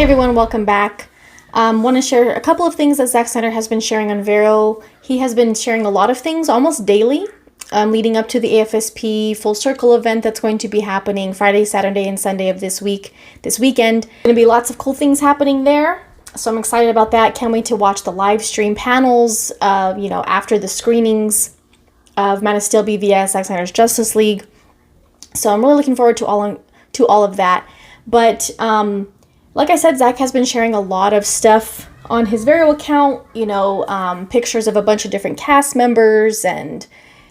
everyone, welcome back. Want to share a couple of things that Zack Snyder has been sharing on Vero. He has been sharing a lot of things almost daily, leading up to the AFSP Full Circle event that's going to be happening Friday, Saturday, and Sunday of this weekend. Going to be lots of cool things happening there, so I'm excited about that. Can't wait to watch the live stream panels, after the screenings of Man of Steel, BVS, Zack Snyder's Justice League. So I'm really looking forward to all of that. But like I said, Zack has been sharing a lot of stuff on his Vero account, pictures of a bunch of different cast members and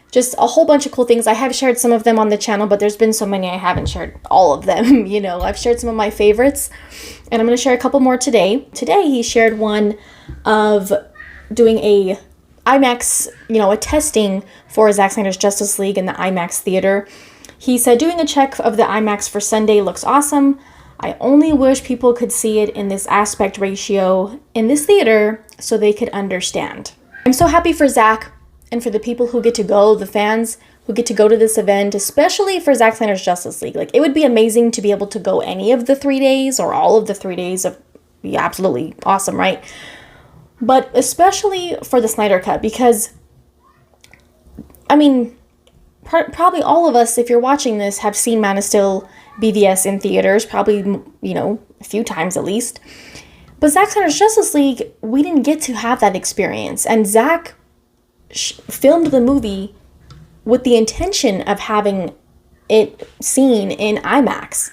just a whole bunch of cool things. I have shared some of them on the channel, but there's been so many I haven't shared all of them. I've shared some of my favorites, and I'm going to share a couple more today. Today, he shared one of doing a IMAX, a testing for Zack Snyder's Justice League in the IMAX theater. He said, doing a check of the IMAX for Sunday looks awesome. I only wish people could see it in this aspect ratio in this theater so they could understand. I'm so happy for Zack and for the people who get to go, the fans who get to go to this event, especially for Zack Snyder's Justice League. Like, it would be amazing to be able to go any of the 3 days or all of the 3 days. Be absolutely awesome, right? But especially for the Snyder Cut, because, probably all of us, if you're watching this, have seen Man of Steel BVS in theaters, probably, a few times at least. But Zack Snyder's Justice League, we didn't get to have that experience. And Zack filmed the movie with the intention of having it seen in IMAX,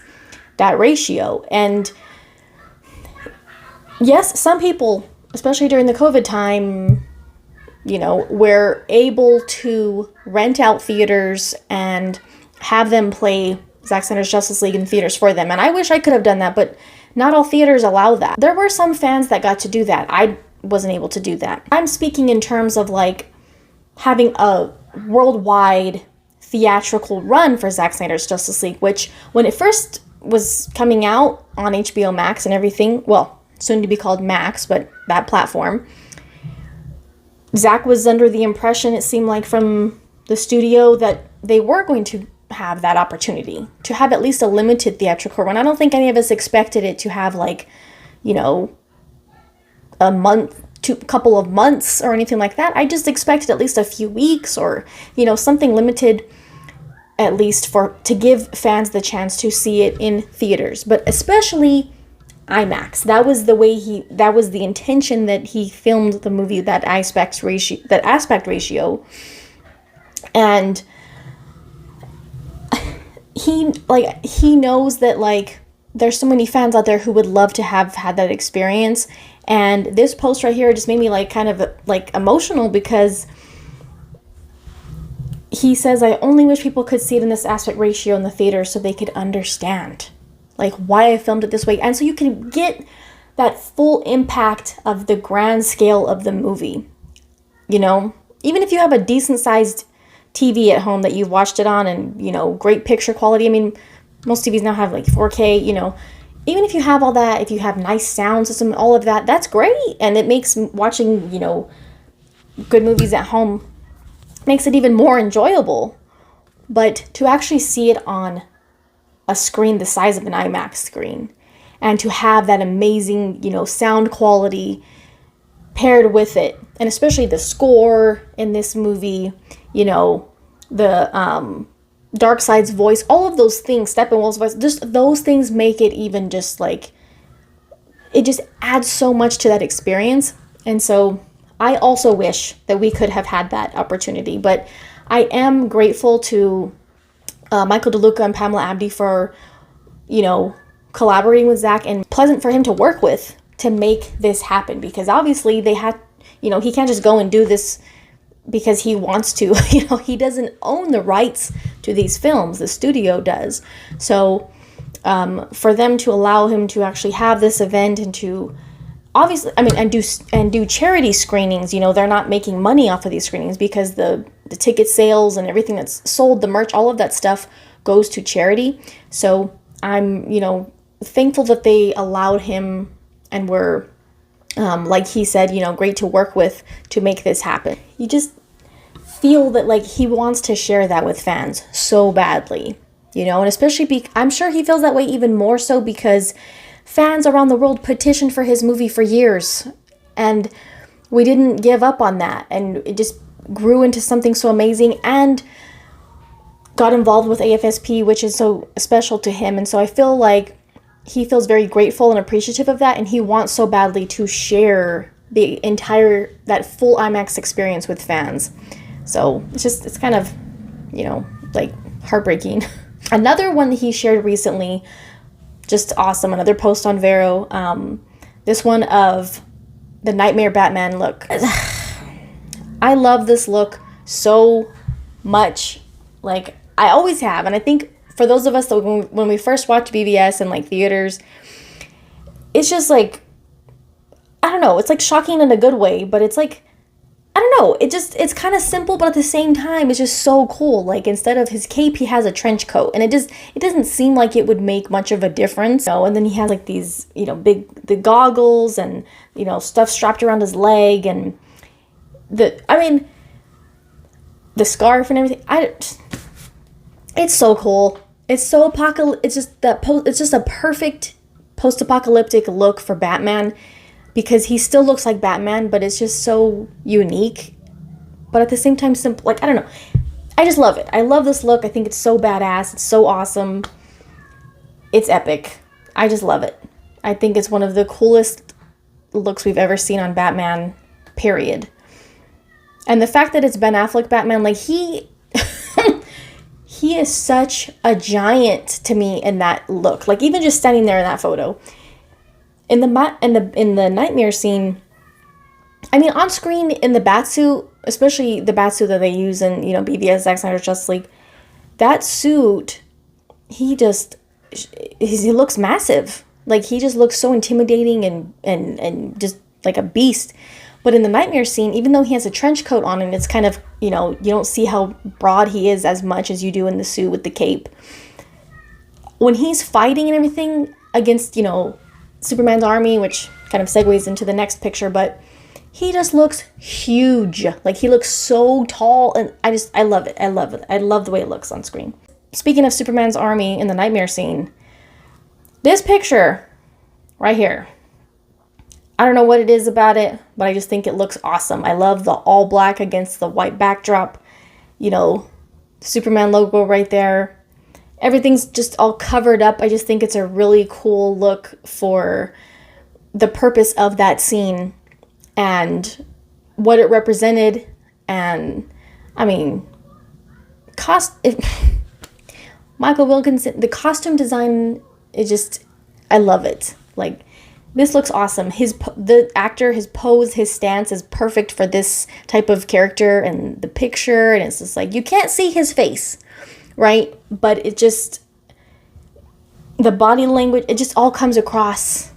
that ratio. And yes, some people, especially during the COVID time, were able to rent out theaters and have them play Zack Snyder's Justice League in theaters for them. And I wish I could have done that, but not all theaters allow that. There were some fans that got to do that. I wasn't able to do that. I'm speaking in terms of having a worldwide theatrical run for Zack Snyder's Justice League, which when it first was coming out on HBO Max and everything, well, soon to be called Max, but that platform, Zack was under the impression, it seemed like, from the studio that they were going to have that opportunity to have at least a limited theatrical run. I don't think any of us expected it to have a month to a couple of months or anything like that. I just expected at least a few weeks or, something limited, at least to give fans the chance to see it in theaters, but especially IMAX. That was the intention that he filmed the movie, that aspect ratio. And he knows that there's so many fans out there who would love to have had that experience. And this post right here just made me kind of emotional, because he says, I only wish people could see it in this aspect ratio in the theater so they could understand why I filmed it this way. And so you can get that full impact of the grand scale of the movie. Even if you have a decent sized TV at home that you've watched it on and, great picture quality. Most TVs now have 4K, even if you have all that, if you have nice sound system, all of that, that's great. And it makes watching, good movies at home, makes it even more enjoyable. But to actually see it on a screen the size of an IMAX screen, and to have that amazing, sound quality paired with it, and especially the score in this movie, the Darkseid's voice, all of those things, Steppenwolf's voice, just those things make it even just it just adds so much to that experience. And so I also wish that we could have had that opportunity, but I am grateful to Michael DeLuca and Pamela Abdy for, collaborating with Zack, and pleasant for him to work with to make this happen, because obviously they had, he can't just go and do this because he wants to. He doesn't own the rights to these films, the studio does. So for them to allow him to actually have this event and to obviously, and do charity screenings, they're not making money off of these screenings, because the ticket sales and everything that's sold, the merch, all of that stuff goes to charity. So I'm, thankful that they allowed him and were, like he said, great to work with to make this happen. You just feel that he wants to share that with fans so badly, and especially I'm sure he feels that way even more so because fans around the world petitioned for his movie for years, and we didn't give up on that, and it just grew into something so amazing, and got involved with AFSP, which is so special to him. And so I feel like he feels very grateful and appreciative of that, and he wants so badly to share that full IMAX experience with fans. So it's kind of, like heartbreaking. Another one that he shared recently, just awesome, another post on Vero, this one of the Knightmare Batman look. I love this look so much. Like, I always have, and I think for those of us that when we first watched BVS in like theaters, it's just like, I don't know, it's like shocking in a good way, but it's like, I don't know, it's kind of simple, but at the same time, it's just so cool. Like, instead of his cape, he has a trench coat, and it doesn't seem like it would make much of a difference. And then he has like these, the goggles and, stuff strapped around his leg, and the scarf and everything. It's so cool. It's so it's just a perfect post-apocalyptic look for Batman, because he still looks like Batman, but it's just so unique, but at the same time simple. Like, I don't know, I just love it. I love this look. I think it's so badass. It's so awesome. It's epic. I just love it. I think it's one of the coolest looks we've ever seen on Batman, period. And the fact that it's Ben Affleck Batman, like, he is such a giant to me in that look. Like, even just standing there in that photo. In the nightmare scene, on screen in the batsuit, especially the batsuit that they use in, BVS, Zack Snyder's Justice League, that suit, he looks massive. Like, he just looks so intimidating and just like a beast. But in the nightmare scene, even though he has a trench coat on and it's kind of, you don't see how broad he is as much as you do in the suit with the cape. When he's fighting and everything against, Superman's army, which kind of segues into the next picture, but he just looks huge. Like, he looks so tall, and I love it. I love it. I love the way it looks on screen. Speaking of Superman's army in the nightmare scene, this picture right here, I don't know what it is about it, but I just think it looks awesome. I love the all black against the white backdrop, Superman logo right there. Everything's just all covered up. I just think it's a really cool look for the purpose of that scene and what it represented. And Michael Wilkinson, the costume design, I love it. Like, this looks awesome. The actor, his pose, his stance is perfect for this type of character and the picture. And it's just like, you can't see his face, right? But the body language, it just all comes across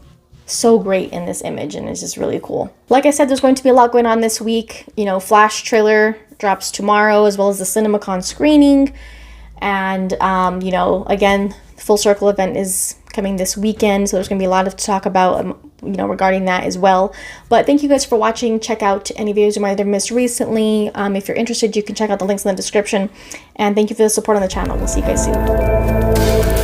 so great in this image, and it's just really cool. Like I said, there's going to be a lot going on this week. Flash trailer drops tomorrow, as well as the CinemaCon screening. And, again, Full Circle event is coming this weekend, so there's going to be a lot to talk about, regarding that as well. But thank you guys for watching. Check out any videos you might have missed recently. If you're interested, you can check out the links in the description. And thank you for the support on the channel. We'll see you guys soon.